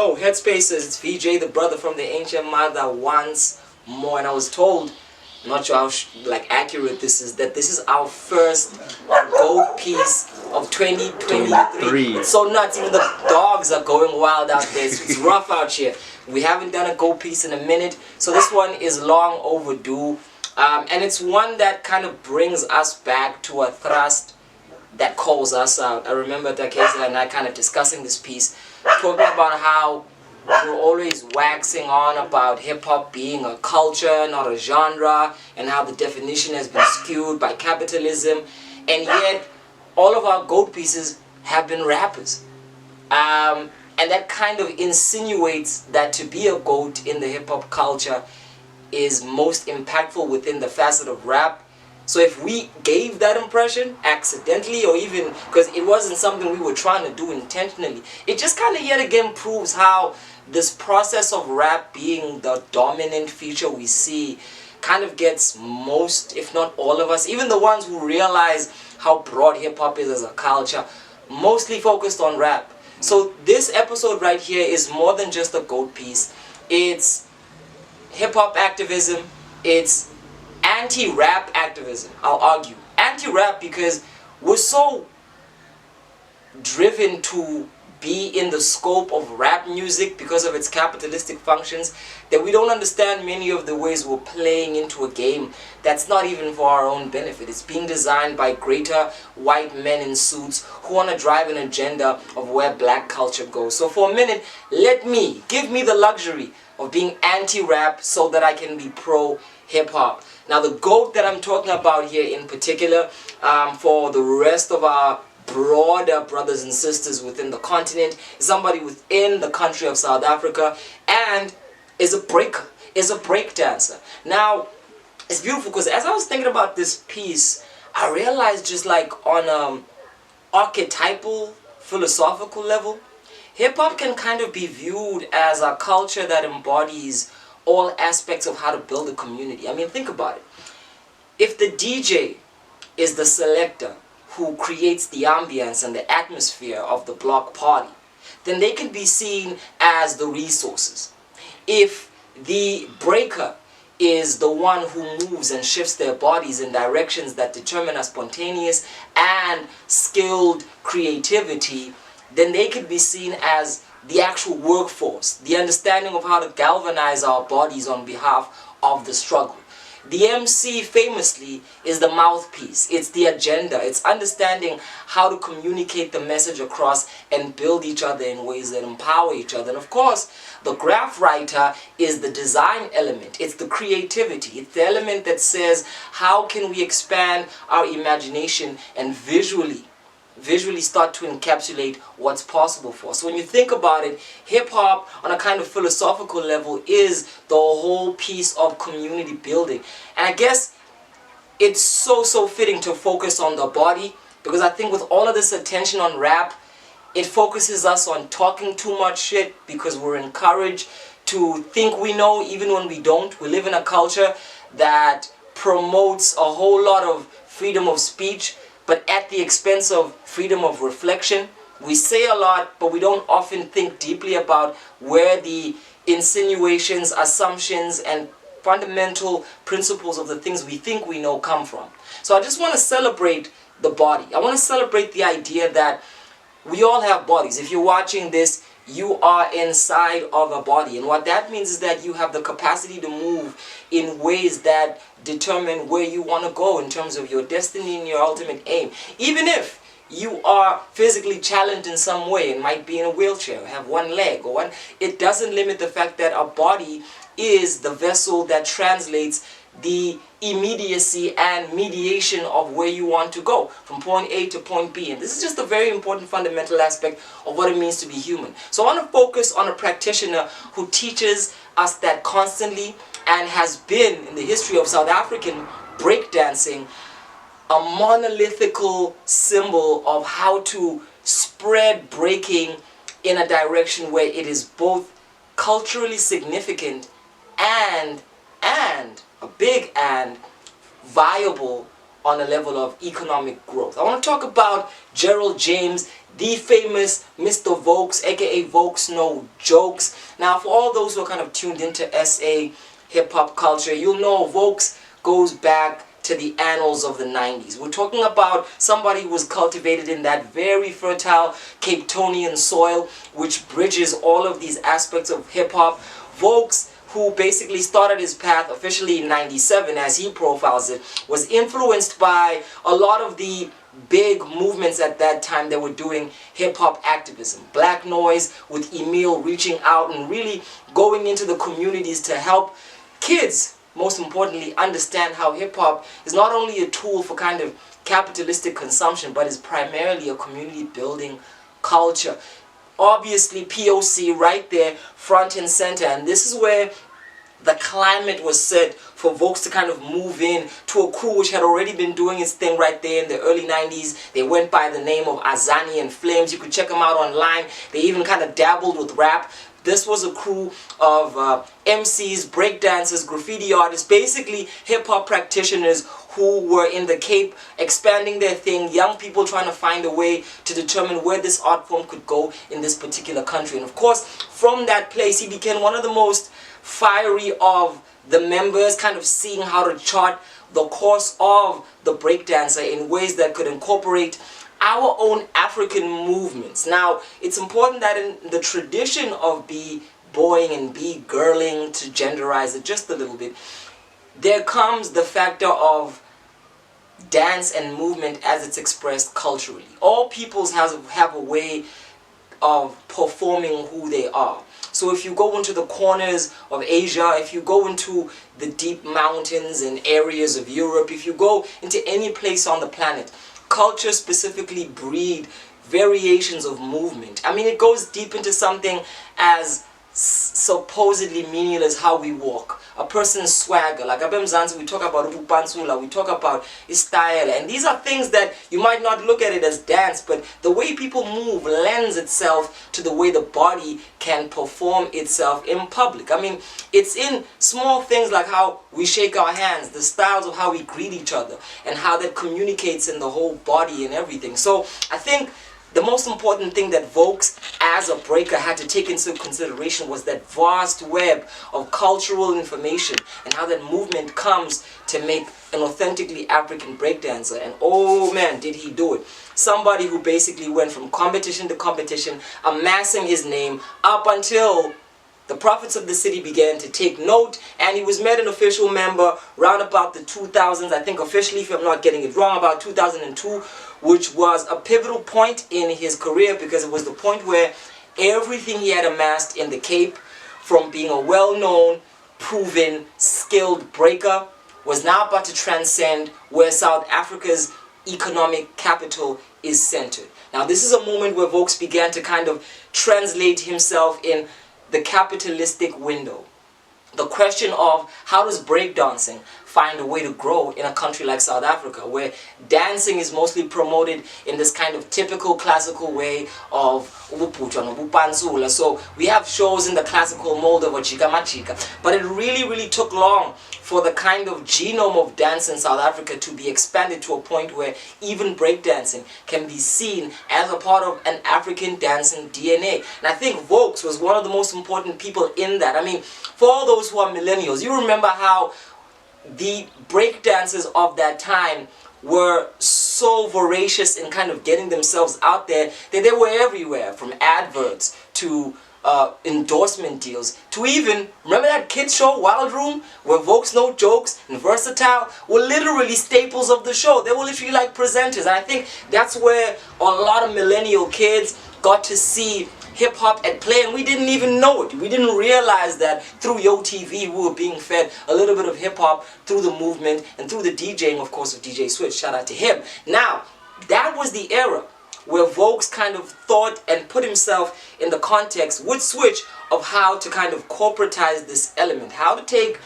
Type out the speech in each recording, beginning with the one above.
Yo, Headspaces, it's VJ, the brother from the ancient mother once more. And I was told, I'm not sure how accurate this is, that this is our first gold piece of 2023. It's so nuts, even the dogs are going wild out there. It's rough out here. We haven't done a gold piece in a minute, so this one is long overdue. And it's one that kind of brings us back to a thrust that calls us out. I remember Takeza and I kind of discussing this piece, talking about how we're always waxing on about hip-hop being a culture, not a genre, and how the definition has been skewed by capitalism, and yet all of our gold pieces have been rappers. And that kind of insinuates that to be a GOAT in the hip-hop culture is most impactful within the facet of rap. So if we gave that impression accidentally, or even because it wasn't something we were trying to do intentionally, it just kind of yet again proves how this process of rap being the dominant feature we see kind of gets most, if not all of us, even the ones who realize how broad hip-hop is as a culture, mostly focused on rap. So this episode right here is more than just a GOAT piece. It's hip-hop activism, it's anti-rap activism, I'll argue. Anti-rap because we're so driven to be in the scope of rap music because of its capitalistic functions that we don't understand many of the ways we're playing into a game that's not even for our own benefit. It's being designed by greater white men in suits who want to drive an agenda of where black culture goes. So for a minute, give me the luxury of being anti-rap so that I can be pro-hip-hop. Now the GOAT that I'm talking about here in particular, for the rest of our broader brothers and sisters within the continent, is somebody within the country of South Africa and is a breaker, is a breakdancer. Now, it's beautiful because as I was thinking about this piece, I realized just like on an archetypal, philosophical level, hip-hop can kind of be viewed as a culture that embodies all aspects of how to build a community. I mean, think about it. If the DJ is the selector who creates the ambience and the atmosphere of the block party, then they can be seen as the resources. If the breaker is the one who moves and shifts their bodies in directions that determine a spontaneous and skilled creativity, then they could be seen as the actual workforce, the understanding of how to galvanize our bodies on behalf of the struggle. The MC famously is the mouthpiece, it's the agenda, it's understanding how to communicate the message across and build each other in ways that empower each other. And of course, the graph writer is the design element, it's the creativity, it's the element that says how can we expand our imagination and visually start to encapsulate what's possible for us. So when you think about it, hip-hop on a kind of philosophical level is the whole piece of community building. And I guess it's so fitting to focus on the body, because I think with all of this attention on rap, it focuses us on talking too much shit because we're encouraged to think we know even when we don't. We live in a culture that promotes a whole lot of freedom of speech, but at the expense of freedom of reflection. We say a lot, but we don't often think deeply about where the insinuations, assumptions, and fundamental principles of the things we think we know come from. So I just want to celebrate the body. I want to celebrate the idea that we all have bodies. If you're watching this, you are inside of a body, and what that means is that you have the capacity to move in ways that determine where you want to go in terms of your destiny and your ultimate aim. Even if you are physically challenged in some way and might be in a wheelchair, have one leg or one, it doesn't limit the fact that a body is the vessel that translates the immediacy and mediation of where you want to go from point A to point B. And this is just a very important fundamental aspect of what it means to be human. So I want to focus on a practitioner who teaches us that constantly and has been in the history of South African breakdancing a monolithical symbol of how to spread breaking in a direction where it is both culturally significant and a big and viable on a level of economic growth. I want to talk about Gerald James, the famous Mr. Vouks, aka Vouks No Jokes. Now, for all those who are kind of tuned into SA hip-hop culture, you'll know Vouks goes back to the annals of the 90s. We're talking about somebody who was cultivated in that very fertile Cape Townian soil, which bridges all of these aspects of hip-hop. Vouks, who basically started his path officially in 97, as he profiles it, was influenced by a lot of the big movements at that time that were doing hip-hop activism. Black Noise, with Emil reaching out and really going into the communities to help kids, most importantly, understand how hip-hop is not only a tool for kind of capitalistic consumption, but is primarily a community building culture. Obviously, POC right there, front and center, and this is where the climate was set for Vouks to kind of move in to a crew which had already been doing its thing right there in the early 90s. They went by the name of Azani and Flames. You could check them out online. They even kind of dabbled with rap. This was a crew of MCs, breakdancers, graffiti artists, basically hip-hop practitioners who were in the Cape expanding their thing, young people trying to find a way to determine where this art form could go in this particular country. And of course, from that place, he became one of the most fiery of the members, kind of seeing how to chart the course of the breakdancer in ways that could incorporate our own African movements. Now, it's important that in the tradition of b-boying and b-girling, to genderize it just a little bit, there comes the factor of dance and movement as it's expressed culturally. All peoples have a way of performing who they are. So if you go into the corners of Asia, if you go into the deep mountains and areas of Europe, if you go into any place on the planet, culture specifically breed variations of movement. I mean, it goes deep into something as supposedly meaningless how we walk, a person's swagger. Like Abemzansi, we talk about upansula, we talk about his style, and these are things that you might not look at it as dance, but the way people move lends itself to the way the body can perform itself in public. I mean, it's in small things like how we shake our hands, the styles of how we greet each other, and how that communicates in the whole body and everything. So I think the most important thing that Vouks as a breaker had to take into consideration was that vast web of cultural information and how that movement comes to make an authentically African breakdancer. And oh man, did he do it. Somebody who basically went from competition to competition, amassing his name up until the prophets of the city began to take note, and he was made an official member round about the 2000s, I think officially, if I'm not getting it wrong, about 2002, which was a pivotal point in his career because it was the point where everything he had amassed in the Cape, from being a well-known, proven, skilled breaker, was now about to transcend where South Africa's economic capital is centered. Now, this is a moment where Vouks began to kind of translate himself in the capitalistic window. The question of how does breakdancing find a way to grow in a country like South Africa, where dancing is mostly promoted in this kind of typical classical way of upansula. So we have shows in the classical mold of a chika machika, but it really took long for the kind of genome of dance in South Africa to be expanded to a point where even breakdancing can be seen as a part of an African dancing DNA. And I think Vouks was one of the most important people in that. I mean, for all those who are millennials, you remember how the breakdancers of that time were so voracious in kind of getting themselves out there that they were everywhere, from adverts to endorsement deals to even, remember that kids show Wild Room, where Vouks No Jokes and Versatile were literally staples of the show. They were literally like presenters, and I think that's where a lot of millennial kids got to see hip-hop at play, and we didn't even know it. We didn't realize that through Yo TV we were being fed a little bit of hip-hop through the movement and through the DJing, of course, of DJ Switch. Shout out to him. Now, that was the era where Vouks kind of thought and put himself in the context with Switch of how to kind of corporatize this element, how to take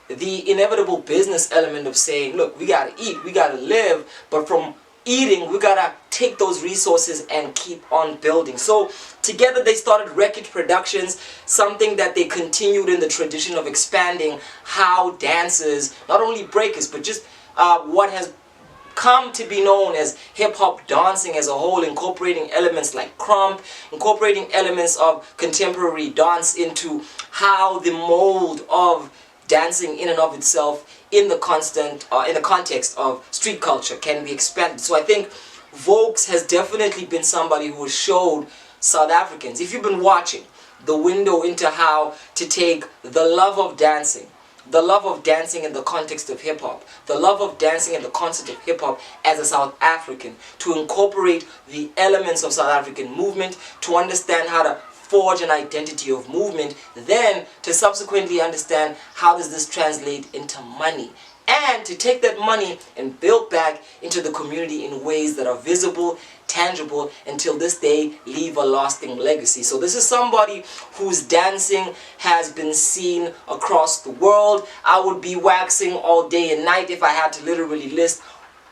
the inevitable business element of saying, look, we gotta eat, we gotta live, but from eating, we gotta take those resources and keep on building. So together they started Wreckage Productions, something that they continued in the tradition of expanding how dancers, not only breakers, but just what has come to be known as hip-hop dancing as a whole, incorporating elements like crump, incorporating elements of contemporary dance into how the mold of dancing in and of itself in the context of street culture can be expanded. So I think Vouks has definitely been somebody who has showed South Africans, if you've been watching, the window into how to take the love of dancing in the context of hip-hop, the love of dancing in the context of hip-hop as a South African, to incorporate the elements of South African movement, to understand how to forge an identity of movement, then to subsequently understand how does this translate into money, and to take that money and build back into the community in ways that are visible, tangible, until this day leave a lasting legacy. So this is somebody whose dancing has been seen across the world. I would be waxing all day and night if I had to literally list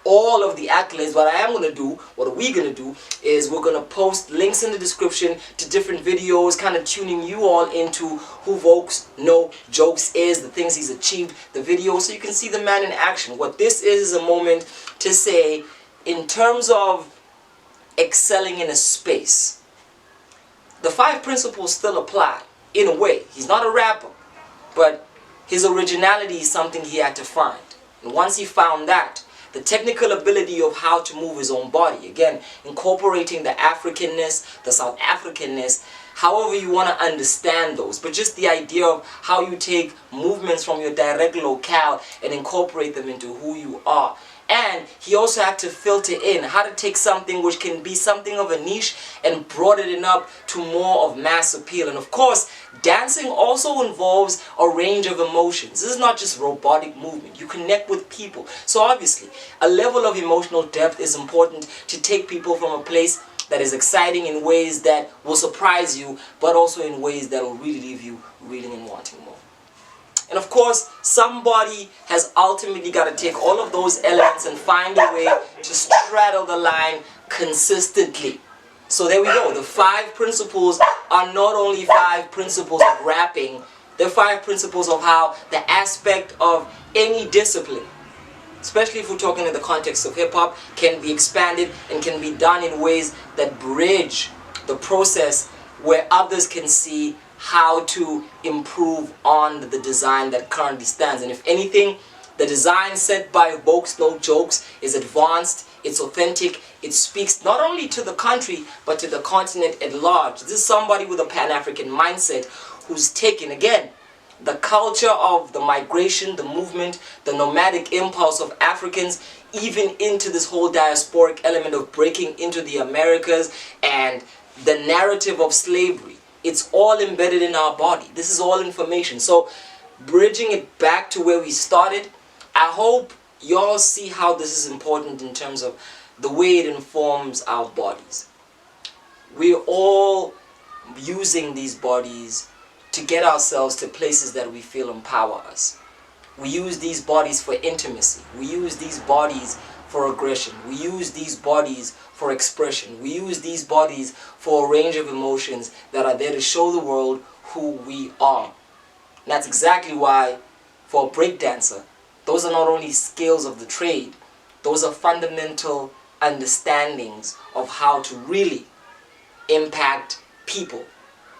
all of the accolades. What I am going to do, what are we going to do, is we're going to post links in the description to different videos, kind of tuning you all into who Vouks No Jokes is, the things he's achieved, the videos, so you can see the man in action. What this is a moment to say, in terms of excelling in a space, the 5 principles still apply, in a way. He's not a rapper, but his originality is something he had to find. And once he found that, the technical ability of how to move his own body, again, incorporating the Africanness, the South Africanness, however you want to understand those, but just the idea of how you take movements from your direct locale and incorporate them into who you are. And he also had to filter in how to take something which can be something of a niche and broaden it up to more of mass appeal. And of course, dancing also involves a range of emotions. This is not just robotic movement. You connect with people. So obviously, a level of emotional depth is important to take people from a place that is exciting in ways that will surprise you, but also in ways that will really leave you reeling and wanting more. And of course, somebody has ultimately got to take all of those elements and find a way to straddle the line consistently. So there we go. The 5 principles are not only 5 principles of rapping, they're 5 principles of how the aspect of any discipline, especially if we're talking in the context of hip-hop, can be expanded and can be done in ways that bridge the process where others can see how to improve on the design that currently stands. And if anything, the design set by Vouks No Jokes is advanced, it's authentic, it speaks not only to the country, but to the continent at large. This is somebody with a Pan-African mindset who's taken, again, the culture of the migration, the movement, the nomadic impulse of Africans, even into this whole diasporic element of breaking into the Americas and the narrative of slavery. It's all embedded in our body. This is all information. So, bridging it back to where we started, I hope y'all see how this is important in terms of the way it informs our bodies. We're all using these bodies to get ourselves to places that we feel empower us. We use these bodies for intimacy. We use these bodies for aggression. We use these bodies for expression. We use these bodies for a range of emotions that are there to show the world who we are. And that's exactly why, for a breakdancer, those are not only skills of the trade, those are fundamental understandings of how to really impact people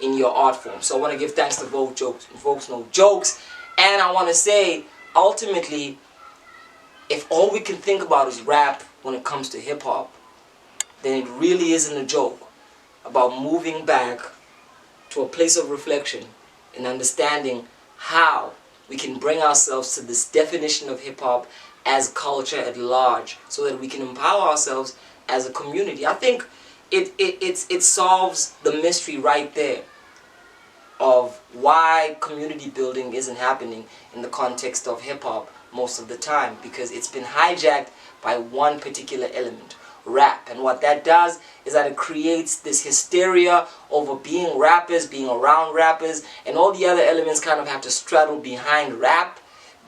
in your art form. So I want to give thanks to Vouks No Jokes, and I want to say, ultimately, if all we can think about is rap when it comes to hip-hop, then it really isn't a joke about moving back to a place of reflection and understanding how we can bring ourselves to this definition of hip-hop as culture at large, so that we can empower ourselves as a community. I think it solves the mystery right there of why community building isn't happening in the context of hip-hop most of the time, because it's been hijacked by one particular element, rap. And what that does is that it creates this hysteria over being rappers, being around rappers, and all the other elements kind of have to straddle behind rap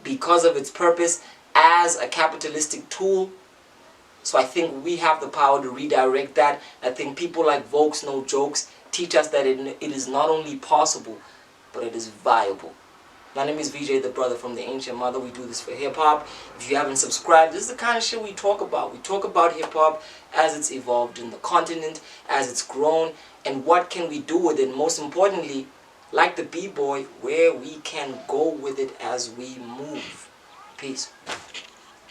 because of its purpose as a capitalistic tool. So I think we have the power to redirect that. I think people like Vouks No Jokes teach us that it is not only possible, but it is viable. My name is VJ, the brother from the ancient mother. We do this for hip-hop. If you haven't subscribed, this is the kind of shit we talk about. We talk about hip-hop as it's evolved in the continent, as it's grown, and what can we do with it. Most importantly, like the B-boy, where we can go with it as we move. Peace.